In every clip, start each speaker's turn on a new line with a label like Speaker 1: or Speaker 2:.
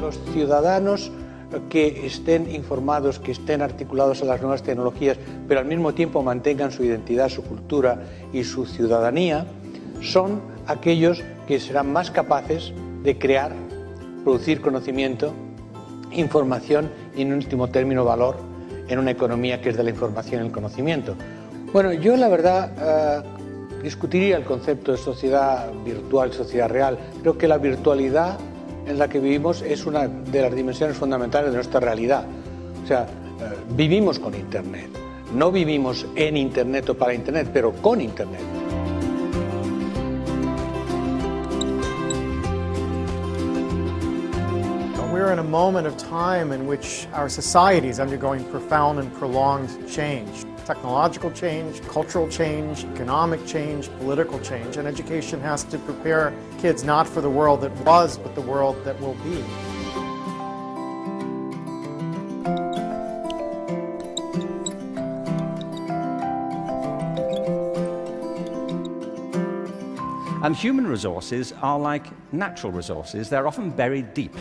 Speaker 1: los ciudadanos que estén informados, que estén articulados a las nuevas tecnologías, pero al mismo tiempo mantengan su identidad, su cultura y su ciudadanía, son aquellos que serán más capaces de crear, producir conocimiento, información y, en último término, valor en una economía que es de la información y el conocimiento. Bueno, yo la verdad discutiría el concepto de sociedad virtual, sociedad real. Creo que la virtualidad en la que vivimos es una de las dimensiones fundamentales de nuestra realidad. O sea, vivimos con Internet. No vivimos en Internet o para Internet, pero con Internet.
Speaker 2: We're in a moment of time in which our society is undergoing profound and prolonged change. Technological change, cultural change, economic change, political change, and education has to prepare kids not for the world that was, but the world that will be.
Speaker 3: And human resources are like natural resources. They're often buried deep.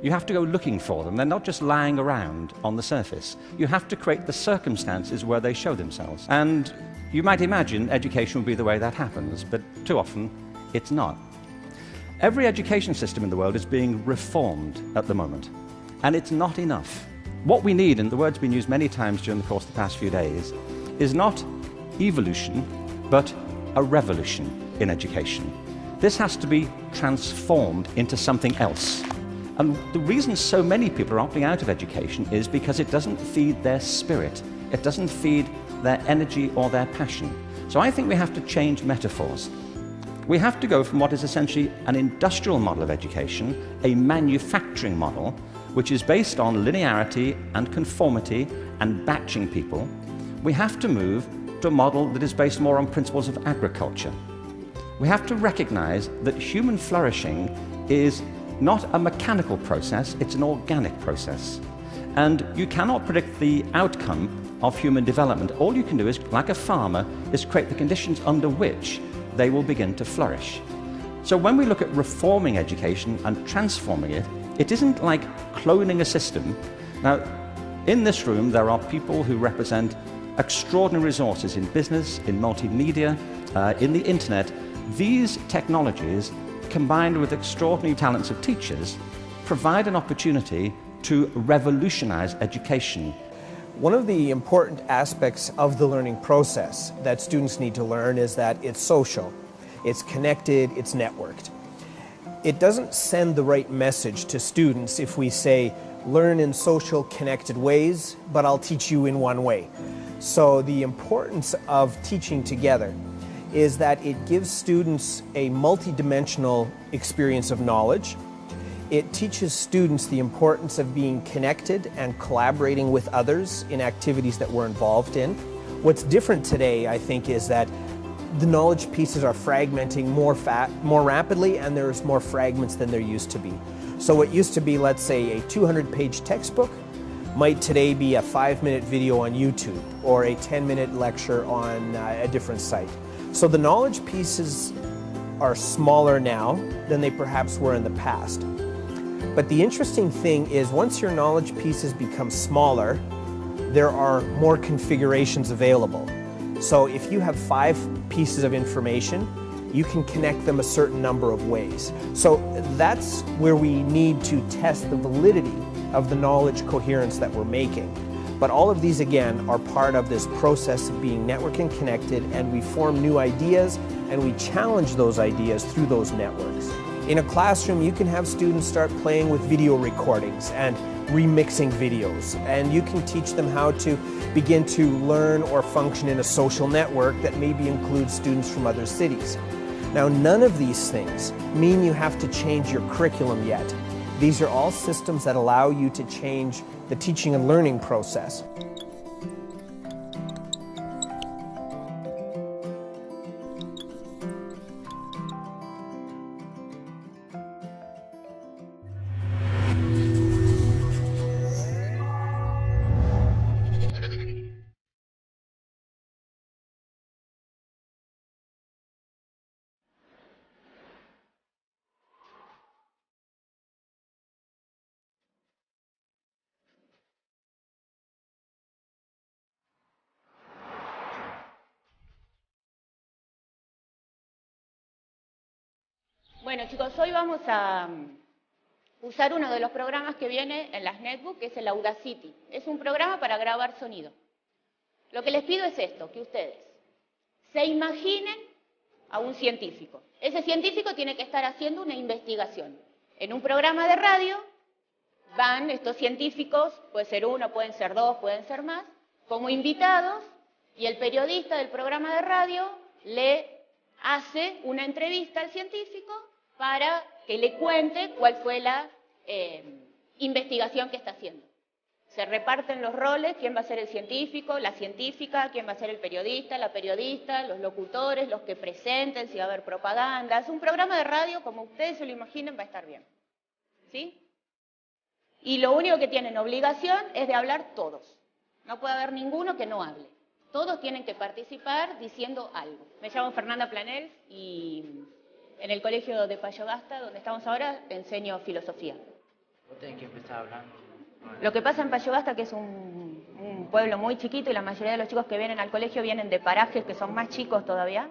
Speaker 3: You have to go looking for them. They're not just lying around on the surface. You have to create the circumstances where they show themselves. And you might imagine education would be the way that happens, but too often it's not. Every education system in the world is being reformed at the moment, and it's not enough. What we need, and the word's been used many times during the course of the past few days, is not evolution, but a revolution in education. This has to be transformed into something else. And the reason so many people are opting out of education is because it doesn't feed their spirit. It doesn't feed their energy or their passion. So I think we have to change metaphors. We have to go from what is essentially an industrial model of education, a manufacturing model, which is based on linearity and conformity and batching people. We have to move to a model that is based more on principles of agriculture. We have to recognize that human flourishing is not a mechanical process, it's an organic process. And you cannot predict the outcome of human development. All you can do is, like a farmer, is create the conditions under which they will begin to flourish. So when we look at reforming education and transforming it, it isn't like cloning a system. Now, in this room there are people who represent extraordinary resources in business, in multimedia, in the internet. These technologies, combined with extraordinary talents of teachers, provide an opportunity to revolutionize education.
Speaker 4: One of the important aspects of the learning process that students need to learn is that it's social, it's connected, it's networked. It doesn't send the right message to students if we say, learn in social, connected ways, but I'll teach you in one way. So the importance of teaching together is that it gives students a multidimensional experience of knowledge. It teaches students the importance of being connected and collaborating with others in activities that we're involved in. What's different today, I think, is that the knowledge pieces are fragmenting more rapidly, and there's more fragments than there used to be. So what used to be, let's say, a 200-page textbook might today be a 5-minute video on YouTube or a 10-minute lecture on a different site. So the knowledge pieces are smaller now than they perhaps were in the past. But the interesting thing is, once your knowledge pieces become smaller, there are more configurations available. So if you have 5 pieces of information, you can connect them a certain number of ways. So that's where we need to test the validity of the knowledge coherence that we're making. But all of these, again, are part of this process of being networked and connected, and we form new ideas and we challenge those ideas through those networks. In a classroom, you can have students start playing with video recordings and remixing videos, and you can teach them how to begin to learn or function in a social network that maybe includes students from other cities. Now, none of these things mean you have to change your curriculum yet. These are all systems that allow you to change the teaching and learning process.
Speaker 5: Bueno, chicos, hoy vamos a usar uno de los programas que viene en las netbooks, que es el Audacity. Es un programa para grabar sonido. Lo que les pido es esto, que ustedes se imaginen a un científico. Ese científico tiene que estar haciendo una investigación. En un programa de radio van estos científicos, puede ser uno, pueden ser dos, pueden ser más, como invitados, y el periodista del programa de radio le hace una entrevista al científico para que le cuente cuál fue la investigación que está haciendo. Se reparten los roles, quién va a ser el científico, la científica, quién va a ser el periodista, la periodista, los locutores, los que presenten, si va a haber propaganda. Es un programa de radio, como ustedes se lo imaginen, va a estar bien. ¿Sí? Y lo único que tienen obligación es de hablar todos. No puede haber ninguno que no hable. Todos tienen que participar diciendo algo. Me llamo Fernanda Planel y en el colegio de Payogasta, donde estamos ahora, enseño filosofía.
Speaker 6: ¿Vos tenés que empezar hablando?
Speaker 5: Lo que pasa en Payogasta, que es un pueblo muy chiquito, y la mayoría de los chicos que vienen al colegio vienen de parajes que son más chicos todavía,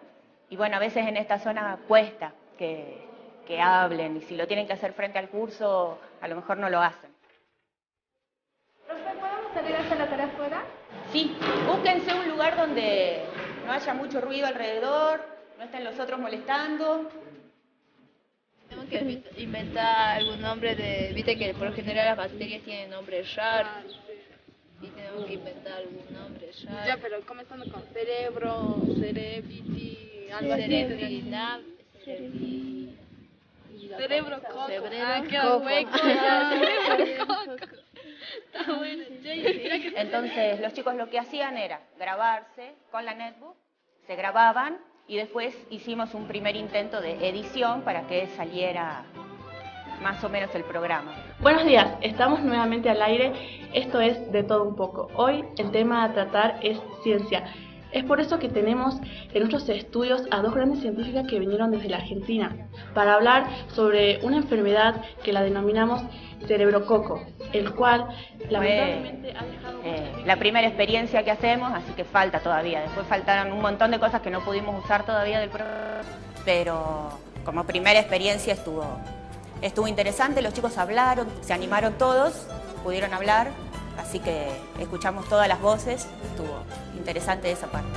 Speaker 5: y bueno, a veces en esta zona cuesta que hablen, y si lo tienen que hacer frente al curso, a lo mejor no lo hacen.
Speaker 7: ¿Profe, podemos salir a hacer la tarea afuera?
Speaker 5: Sí, búsquense un lugar donde no haya mucho ruido alrededor, no estén los otros molestando.
Speaker 8: Tenemos que inventar algún nombre de... Viste que por lo general las materias tienen nombres raros. Y tenemos que inventar algún nombre raro.
Speaker 7: Ya, pero comenzando con cerebro, cerebiti, algo así.
Speaker 8: Cerebrinab,
Speaker 7: Cerebro coco.
Speaker 8: Cerebro
Speaker 7: queda
Speaker 8: coco.
Speaker 7: hueco. Cerebro coco. Está bueno.
Speaker 5: Entonces los chicos lo que hacían era grabarse con la netbook, se grababan y después hicimos un primer intento de edición para que saliera más o menos el programa.
Speaker 9: Buenos días, estamos nuevamente al aire, esto es De Todo Un Poco. Hoy el tema a tratar es ciencia. Es por eso que tenemos en nuestros estudios a dos grandes científicas que vinieron desde la Argentina para hablar sobre una enfermedad que la denominamos cerebrococo, el cual lamentablemente ha dejado
Speaker 5: la primera experiencia que hacemos, así que falta todavía. Después faltaron un montón de cosas que no pudimos usar todavía del programa, pero como primera experiencia estuvo interesante. Los chicos hablaron, se animaron todos, pudieron hablar, así que escuchamos todas las voces, estuvo interesante esa parte.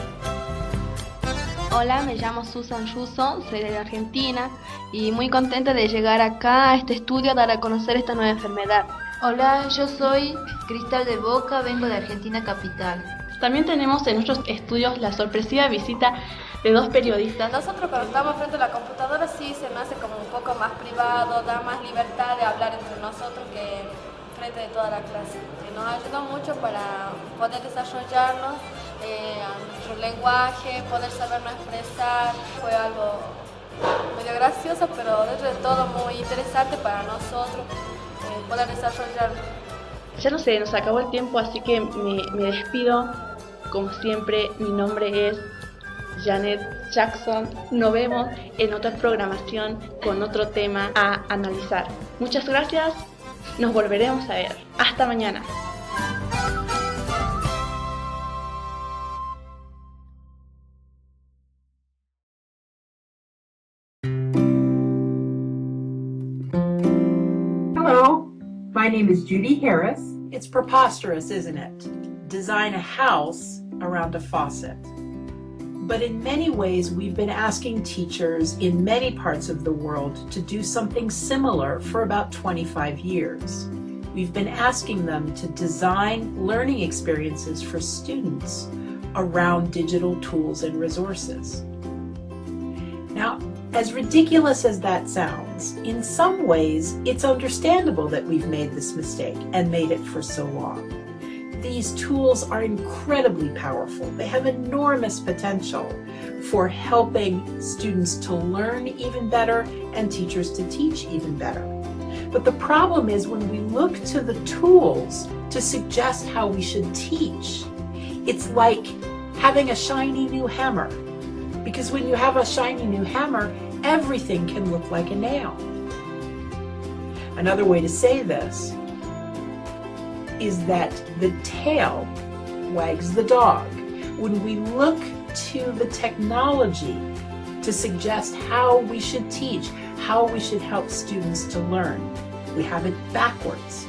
Speaker 10: Hola, me llamo Susan Russo, soy de Argentina y muy contenta de llegar acá a este estudio a dar a conocer esta nueva enfermedad.
Speaker 8: Hola, yo soy Cristal de Boca, vengo de Argentina capital.
Speaker 9: También tenemos en nuestros estudios la sorpresiva visita de dos periodistas.
Speaker 7: Nosotros cuando estamos frente a la computadora sí se me hace como un poco más privado, da más libertad de hablar entre nosotros que frente de toda la clase. Nos ayudó mucho para poder desarrollarnos a nuestro lenguaje, poder sabernos expresar. Fue algo medio gracioso, pero dentro de todo muy interesante para nosotros poder desarrollarnos.
Speaker 9: Ya no sé, nos acabó el tiempo, así que me despido. Como siempre, mi nombre es Janet Jackson. Nos vemos en otra programación con otro tema a analizar. Muchas gracias, nos volveremos a ver. Hasta mañana.
Speaker 11: Hello, my name is Judy Harris. It's preposterous, isn't it? Design a house around a faucet. But in many ways, we've been asking teachers in many parts of the world to do something similar for about 25 years. We've been asking them to design learning experiences for students around digital tools and resources. Now, as ridiculous as that sounds, in some ways, it's understandable that we've made this mistake and made it for so long. These tools are incredibly powerful. They have enormous potential for helping students to learn even better and teachers to teach even better. But the problem is when we look to the tools to suggest how we should teach, it's like having a shiny new hammer. Because when you have a shiny new hammer, everything can look like a nail. Another way to say this is that the tail wags the dog. When we look to the technology to suggest how we should teach, how we should help students to learn. We have it backwards.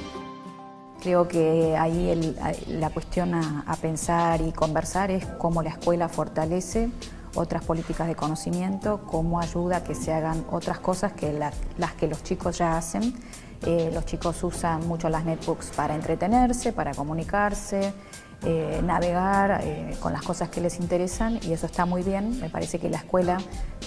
Speaker 12: Creo que ahí la cuestión a pensar y conversar es cómo la escuela fortalece otras políticas de conocimiento, cómo ayuda a que se hagan otras cosas que las que los chicos ya hacen. Los chicos usan mucho las netbooks para entretenerse, para comunicarse, navegar con las cosas que les interesan, y eso está muy bien. Me parece que la escuela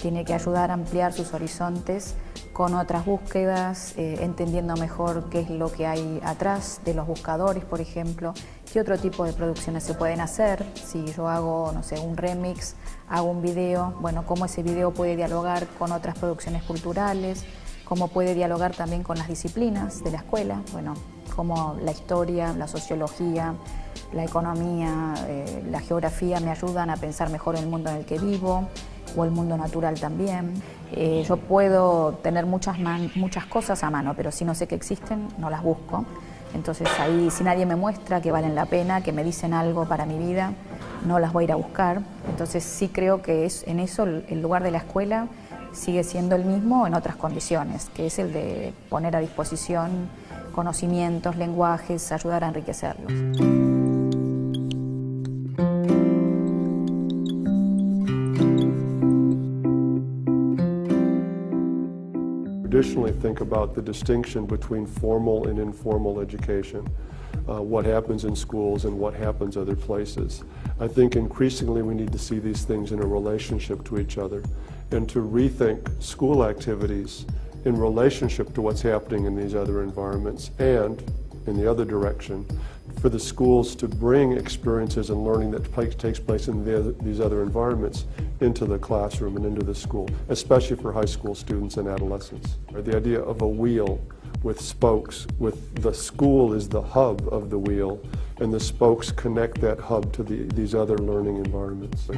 Speaker 12: tiene que ayudar a ampliar sus horizontes con otras búsquedas, entendiendo mejor qué es lo que hay atrás de los buscadores, por ejemplo, qué otro tipo de producciones se pueden hacer. Si yo hago, no sé, un remix, hago un video, bueno, cómo ese video puede dialogar con otras producciones culturales, cómo puede dialogar también con las disciplinas de la escuela, bueno, cómo la historia, la sociología, la economía, la geografía me ayudan a pensar mejor el mundo en el que vivo, o el mundo natural también. Yo puedo tener muchas cosas a mano, pero si no sé que existen, no las busco. Entonces ahí, si nadie me muestra que valen la pena, que me dicen algo para mi vida, no las voy a ir a buscar. Entonces sí creo que en eso el lugar de la escuela sigue siendo el mismo en otras condiciones, que es el de poner a disposición conocimientos, lenguajes, ayudar a enriquecerlos.
Speaker 13: Traditionally think about the distinction between formal and informal education, what happens in schools and what happens other places. I think increasingly we need to see these things in a relationship to each other and to rethink school activities in relationship to what's happening in these other environments, and in the other direction, for the schools to bring experiences and learning that takes place in these other environments into the classroom and into the school, especially for high school students and adolescents. The idea of a wheel with spokes, with the school is the hub of the wheel, and the spokes connect that hub to these other learning environments.